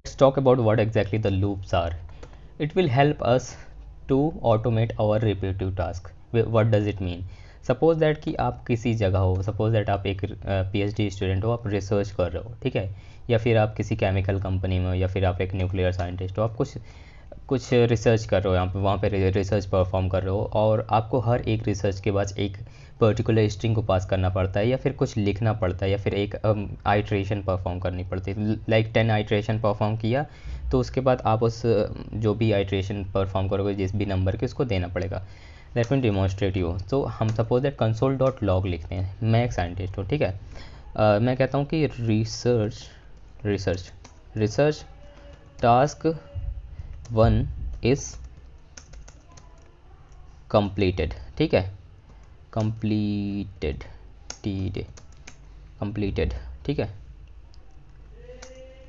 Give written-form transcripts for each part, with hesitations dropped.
let's talk about what exactly the loops are. It will help us to automate our repetitive task. What does it mean? Suppose that कि आप किसी जगह हो, suppose that आप एक PhD student हो, आप रिसर्च कर रहे हो, ठीक है, या फिर आप किसी केमिकल कंपनी में हो, या फिर आप एक न्यूक्लियर साइंटिस्ट हो, आप कुछ कुछ रिसर्च कर रहे हो, यहाँ पे वहाँ पे रिसर्च परफॉर्म कर रहे हो, और आपको हर एक रिसर्च के बाद एक पर्टिकुलर स्ट्रिंग को पास करना पड़ता है, या फिर कुछ लिखना पड़ता है, या फिर एक आइट्रेशन परफॉर्म करनी पड़ती है, लाइक 10 आइट्रेशन परफॉर्म किया तो उसके बाद आप उस जो भी आइट्रेशन परफॉर्म करोगे जिस भी नंबर के, उसको देना पड़ेगा. Let me demonstrate you. तो हम suppose that console dot log लिखते हैं. मैं एक साइंटिस्ट हूँ, ठीक है. मैं कहता हूँ कि रिसर्च टास्क 1 इज़ completed, ठीक है, completed, ठीक है,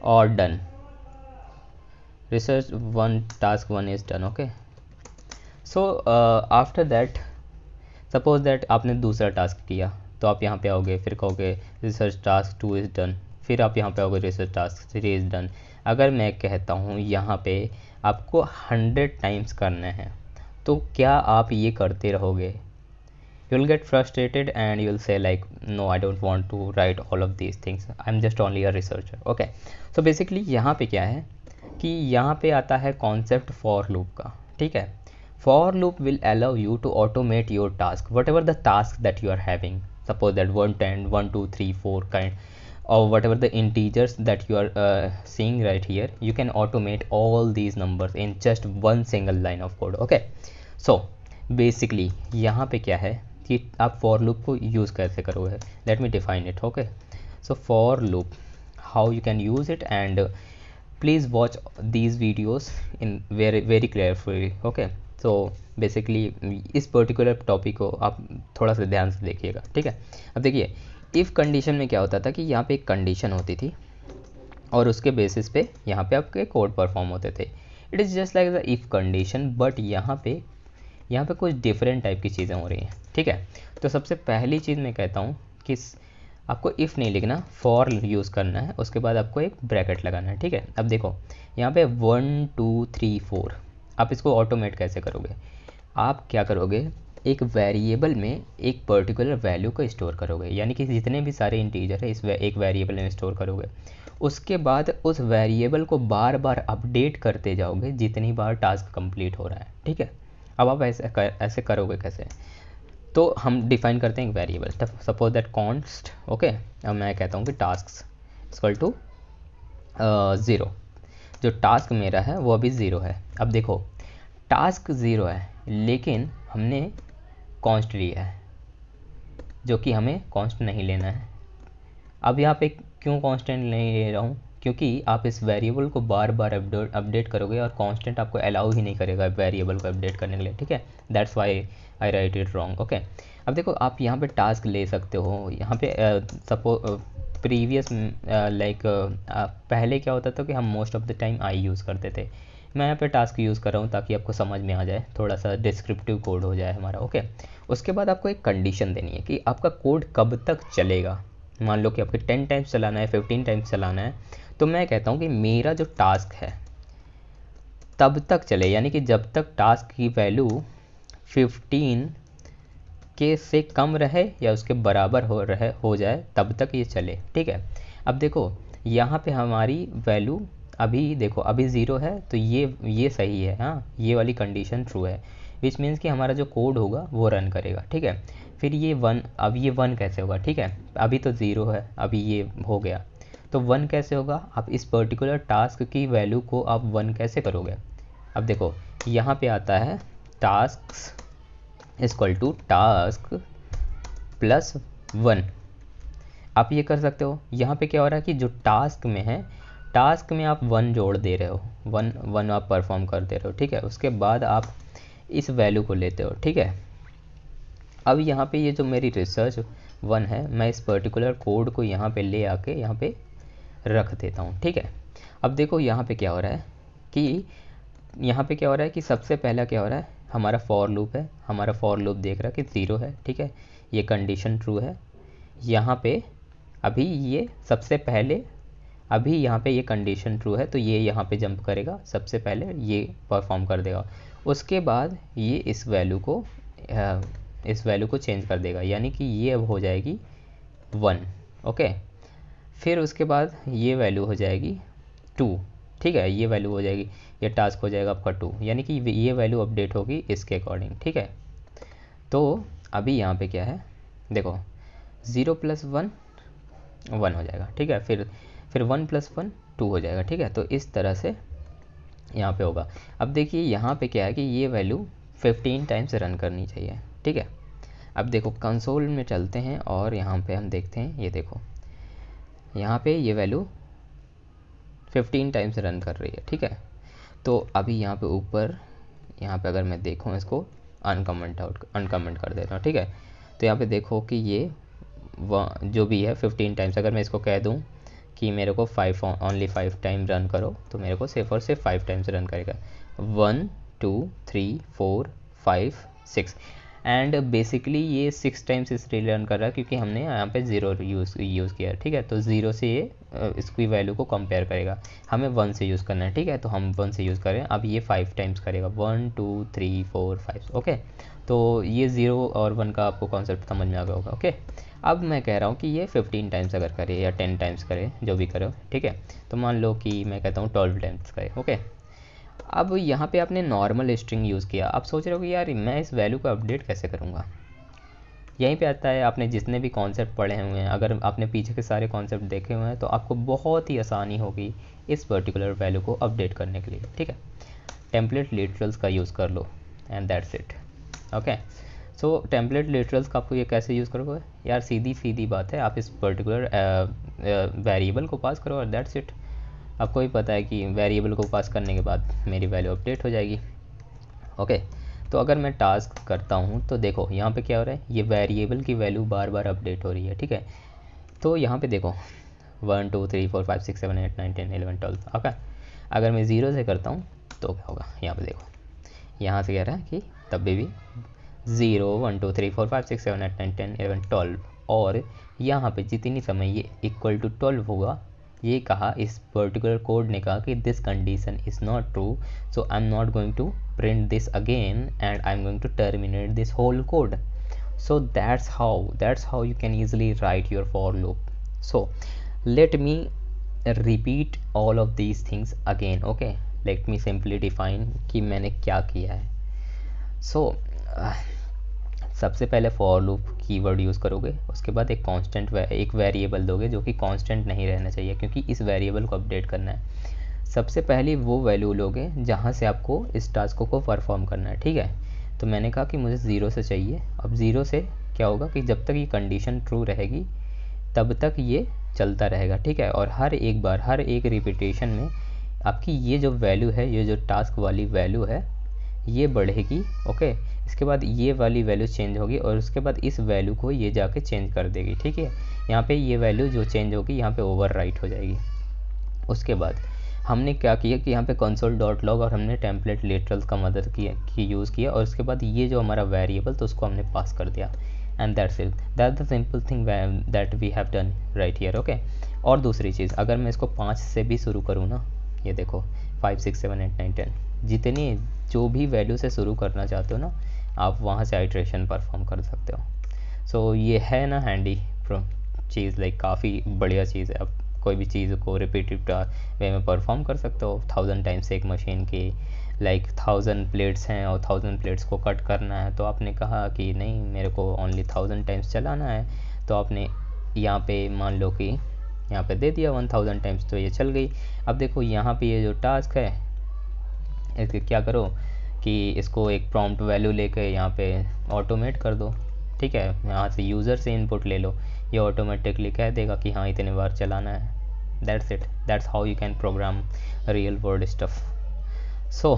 और done. Research 1 task 1 is done. Okay. So after that suppose that आपने दूसरा टास्क किया, तो आप यहाँ पे आओगे, फिर कहोगे रिसर्च टास्क 2 इज़ डन, फिर आप यहाँ पे आओगे रिसर्च टास्क 3 इज़ डन. अगर मैं कहता हूँ यहाँ पे आपको 100 टाइम्स करना है, तो क्या आप ये करते रहोगे? You will get frustrated and you will say like, no, I don't want to write all of these things, I'm just only a researcher. Okay, so basically यहाँ पे क्या है कि यहाँ पे आता है कॉन्सेप्ट फॉर लूप का, ठीक है. For loop will allow you to automate your task, whatever the task that you are having. Suppose that 1, 10, 1, 2, 3, 4 kind, or whatever the integers that you are seeing right here, you can automate all these numbers in just one single line of code. Okay, so basically यहाँ पे क्या है कि आप for loop को use कैसे करोगे. Let me define it. Okay, so for loop, how you can use it, and please watch these videos in very carefully. Okay, so basically इस पर्टिकुलर टॉपिक को आप थोड़ा सा ध्यान से देखिएगा, ठीक है. अब देखिए, इफ़ कंडीशन में क्या होता था कि यहाँ पे एक कंडीशन होती थी और उसके बेसिस पे यहाँ पे आपके कोड परफॉर्म होते थे. It is just like the if condition, but यहाँ पे कुछ डिफरेंट टाइप की चीज़ें हो रही हैं, ठीक है. तो सबसे पहली चीज़ मैं कहता हूँ कि आपको इफ़ नहीं लिखना, फॉर यूज़ करना है, उसके बाद आपको एक ब्रैकेट लगाना है, ठीक है. अब देखो यहाँ पे 1, 2, 3, 4, आप इसको ऑटोमेट कैसे करोगे? आप क्या करोगे, एक वेरिएबल में एक पर्टिकुलर वैल्यू को स्टोर करोगे, यानी कि जितने भी सारे इंटीजर है एक वेरिएबल में स्टोर करोगे. उसके बाद उस वेरिएबल को बार बार अपडेट करते जाओगे जितनी बार टास्क कंप्लीट हो रहा है, ठीक है. अब आप ऐसे करोगे कैसे? तो हम डिफाइन करते हैं एक variable. Suppose that const. Okay, अब मैं कहता हूँ कि टास्क इक्वल टू 0. जो टास्क मेरा है वो अभी 0 है. अब देखो, टास्क 0 है, लेकिन हमने कॉन्स्ट लिया है, जो कि हमें कॉन्स्ट नहीं लेना है. अब यहाँ पे क्यों कांस्टेंट नहीं ले रहा हूँ? क्योंकि आप इस वेरिएबल को बार बार अपडेट करोगे और कांस्टेंट आपको अलाउ ही नहीं करेगा वेरिएबल को अपडेट करने के लिए, ठीक है. That's why I right it wrong. Okay, अब देखो, आप यहाँ पे टास्क ले सकते हो. यहाँ पे प्रीवियस लाइक पहले क्या होता था कि हम most of the time I use करते थे. मैं यहाँ पे टास्क यूज़ कर रहा हूँ ताकि आपको समझ में आ जाए, थोड़ा सा डिस्क्रिप्टिव कोड हो जाए हमारा. ओके, उसके बाद आपको एक कंडीशन देनी है कि आपका कोड कब तक चलेगा. मान लो कि आपके 10 टाइम्स चलाना है, 15 टाइम्स चलाना है, तो मैं कहता हूँ कि मेरा जो टास्क है तब तक चले, यानी कि जब तक टास्क की वैल्यू 15 के से कम रहे या उसके बराबर हो जाए तब तक ये चले, ठीक है. अब देखो यहाँ पे हमारी वैल्यू अभी देखो अभी 0 है, तो ये सही है. हाँ, ये वाली कंडीशन ट्रू है, विच मीन्स कि हमारा जो कोड होगा वो रन करेगा, ठीक है. फिर ये 1, अब ये 1 कैसे होगा? ठीक है, अभी तो 0 है, अभी ये हो गया, तो 1 कैसे होगा? आप इस पर्टिकुलर टास्क की वैल्यू को आप 1 कैसे करोगे? अब देखो यहाँ पे आता है task equal to task plus 1. आप ये कर सकते हो. यहाँ पे क्या हो रहा है कि जो टास्क में है, टास्क में आप 1 जोड़ दे रहे हो, 1 आप परफॉर्म कर दे रहे हो, ठीक है. उसके बाद आप इस वैल्यू को लेते हो, ठीक है. अब यहाँ पे ये जो मेरी रिसर्च 1 है, मैं इस पर्टिकुलर कोड को यहाँ पे ले आके यहाँ पे रख देता हूँ, ठीक है. अब देखो यहाँ पे क्या हो रहा है कि सबसे पहला क्या हो रहा है, हमारा फॉर लूप है. हमारा फॉर लूप देख रहा है कि 0 है, ठीक है, ये कंडीशन ट्रू है. यहाँ पे अभी ये सबसे पहले अभी यहाँ पे ये कंडीशन ट्रू है तो ये यहाँ पे जंप करेगा, सबसे पहले ये परफॉर्म कर देगा, उसके बाद ये इस वैल्यू को चेंज कर देगा, यानी कि ये अब हो जाएगी 1। ओके, फिर उसके बाद ये वैल्यू हो जाएगी 2। ठीक है, ये वैल्यू हो जाएगी, ये टास्क हो जाएगा आपका 2, यानी कि ये वैल्यू अपडेट होगी इसके अकॉर्डिंग। ठीक है, तो अभी यहाँ पे क्या है देखो, 0 + 1 1 हो जाएगा। ठीक है, फिर 1 + 1 2 हो जाएगा। ठीक है, तो इस तरह से यहाँ पे होगा। अब देखिए यहाँ पे क्या है कि ये वैल्यू 15 टाइम्स रन करनी चाहिए। ठीक है, अब देखो कंसोल में चलते हैं और यहाँ पे हम देखते हैं, ये देखो यहाँ पे ये वैल्यू 15 टाइम्स रन कर रही है। ठीक है, तो अभी यहाँ पे ऊपर, यहाँ पे अगर मैं देखूँ इसको अनकमेंट कर देता हूँ। ठीक है, तो यहाँ पे देखो कि ये जो भी है 15 टाइम्स, अगर मैं इसको कह दूँ कि मेरे को ओनली 5 टाइम रन करो, तो मेरे को सिर्फ और सिर्फ 5 टाइम्स रन करेगा। 1 2 3 4 5 6, एंड बेसिकली ये 6 टाइम्स इसलिए रन कर रहा है क्योंकि हमने यहाँ पे 0 यूज़ किया। ठीक है, तो 0 से ये इसकी वैल्यू को कंपेयर करेगा, हमें 1 से यूज़ करना है। ठीक है, तो हम 1 से यूज़ करें, अब ये 5 टाइम्स करेगा, 1 2 3 4 5। ओके, तो ये 0 और 1 का आपको कॉन्सेप्ट समझ में आ गया होगा। ओके, अब मैं कह रहा हूँ कि ये 15 टाइम्स अगर करे या 10 टाइम्स करे, जो भी करो। ठीक है, तो मान लो कि मैं कहता हूँ 12 टाइम्स करे। ओके, अब यहाँ पे आपने नॉर्मल स्ट्रिंग यूज़ किया, आप सोच रहे हो कि यार मैं इस वैल्यू को अपडेट कैसे करूँगा। यहीं पे आता है, आपने जितने भी कॉन्सेप्ट पढ़े हुए हैं, अगर आपने पीछे के सारे कॉन्सेप्ट देखे हुए हैं तो आपको बहुत ही आसानी होगी इस पर्टिकुलर वैल्यू को अपडेट करने के लिए। ठीक है, टेम्पलेट लिटरल्स का यूज़ कर लो and that's it. Okay, so template literals का आपको ये कैसे यूज़ करोगे यार, सीधी बात है, आप इस पर्टिकुलर वेरिएबल को पास करो और दैट्स इट। आपको भी पता है कि वेरिएबल को पास करने के बाद मेरी वैल्यू अपडेट हो जाएगी। ओके, तो अगर मैं टास्क करता हूँ तो देखो यहाँ पे क्या हो रहा है, ये वेरिएबल की वैल्यू बार बार अपडेट हो रही है। ठीक है, तो यहाँ पे देखो 1 2 3 4 5 6 7 8 9 10 11 12। ओके, अगर मैं 0 से करता हूँ तो क्या होगा, यहाँ पे देखो, यहाँ से कह रहा है कि तब भी 0 1 2 3 4 5 6 7 8 9 10 11 12, और यहाँ पे जितनी समय ये इक्वल टू 12 होगा, ये कहा, इस पर्टिकुलर कोड ने कहा कि this condition is not true, so I am not going to print this again and I am going to terminate this whole code. So that's how you can easily write your for loop. So let me repeat all of these things again. Okay, let me simply define कि मैंने क्या किया है. So सबसे पहले for loop keyword use करोगे, उसके बाद एक कांस्टेंट एक वेरिएबल दोगे जो कि कांस्टेंट नहीं रहना चाहिए क्योंकि इस वेरिएबल को अपडेट करना है. सबसे पहले वो वैल्यू लोगे जहाँ से आपको इस टास्क को परफॉर्म करना है. ठीक है, तो मैंने कहा कि मुझे 0 से चाहिए. अब 0 से क्या होगा कि जब तक ये कंडीशन ट्रू रहेगी तब तक ये चलता रहेगा. ठीक है, और हर एक बार, हर एक रिपीटेशन में आपकी ये जो वैल्यू है, ये जो टास्क वाली वैल्यू है, ये बढ़ेगी. ओके, इसके बाद ये वाली वैल्यू चेंज होगी और उसके बाद इस वैल्यू को ये जाके चेंज कर देगी. ठीक है, यहाँ पे ये वैल्यू जो चेंज होगी यहाँ पे ओवरराइट हो जाएगी. उसके बाद हमने क्या किया कि यहाँ पे console.log और हमने टेम्पलेट लिटरल्स का मदद की यूज़ किया और उसके बाद ये जो हमारा वेरिएबल तो उसको हमने पास कर दिया. And that's it, that's the simple thing that we have done right here. Okay, और दूसरी चीज़, अगर मैं इसको 5 से भी शुरू करूँ ना, ये देखो 5 6 7 8 9 10, जितनी जो भी वैल्यू से शुरू करना चाहते हो ना, आप वहाँ से आइट्रेशन परफॉर्म कर सकते हो. सो ये है ना हैंडी चीज़, लाइक काफ़ी बढ़िया चीज़ है. अब कोई भी चीज़ को रिपीटेड वे में परफॉर्म कर सकते हो 1000 टाइम्स एक मशीन की. लाइक 1000 प्लेट्स हैं और 1000 प्लेट्स को कट करना है, तो आपने कहा कि नहीं मेरे को ओनली 1000 टाइम्स चलाना है, तो आपने यहाँ पे मान लो कि यहाँ पे दे दिया 1000 टाइम्स, तो ये चल गई. अब देखो यहाँ पे ये जो टास्क है, इसके क्या करो कि इसको एक प्रॉम्प्ट वैल्यू लेके यहाँ पे ऑटोमेट कर दो. ठीक है, यहाँ से यूज़र से इनपुट ले लो, ये ऑटोमेटिकली कह देगा कि हाँ इतने बार चलाना है. That's it, that's how you can program real world stuff. So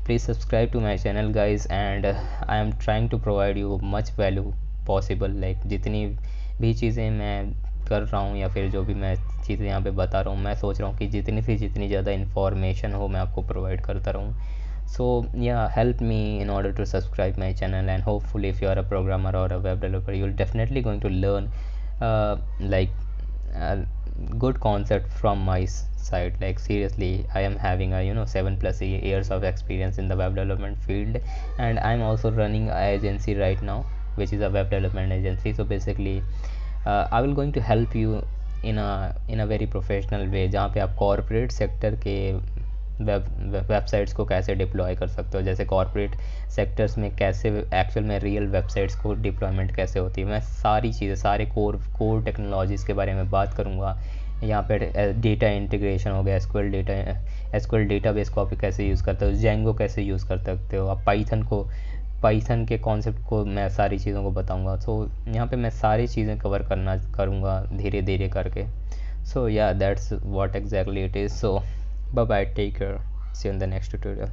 please subscribe to my channel guys, and I am trying to provide you much value possible. Like जितनी भी चीज़ें मैं कर रहा हूँ या फिर जो भी मैं चीज़ें यहाँ पे बता रहा हूँ, मैं सोच रहा हूँ कि जितनी ज़्यादा इन्फॉर्मेशन हो मैं आपको प्रोवाइड करता रहूँ. So yeah, help me in order to subscribe my channel, and hopefully if you are a programmer or a web developer, you'll definitely going to learn like good concept from my side. Like seriously, I am having a 7+ years of experience in the web development field, and I'm also running an agency right now, which is a web development agency. So basically I will going to help you in a very professional way, जहाँ पे आप corporate sector के websites को कैसे deploy कर सकते हो, जैसे कॉर्पोरेट सेक्टर्स में कैसे एक्चुअल में रियल वेबसाइट्स को डिप्लॉयमेंट कैसे होती है, मैं सारी चीज़ें सारे कोर टेक्नोलॉजीज़ के बारे में बात करूँगा। यहाँ पे डेटा इंटीग्रेशन हो गया, एसक्यूएल डेटाबेस को आप कैसे यूज़ करते हो, जेंगो कैसे यूज़ कर सकते हो आप, पाइथन के कॉन्सेप्ट को मैं सारी चीज़ों को बताऊँगा। सो यहाँ पे मैं सारी चीज़ें कवर करूँगा धीरे धीरे करके। So yeah, that's what exactly it is. So bye bye, take care, see you in the next tutorial.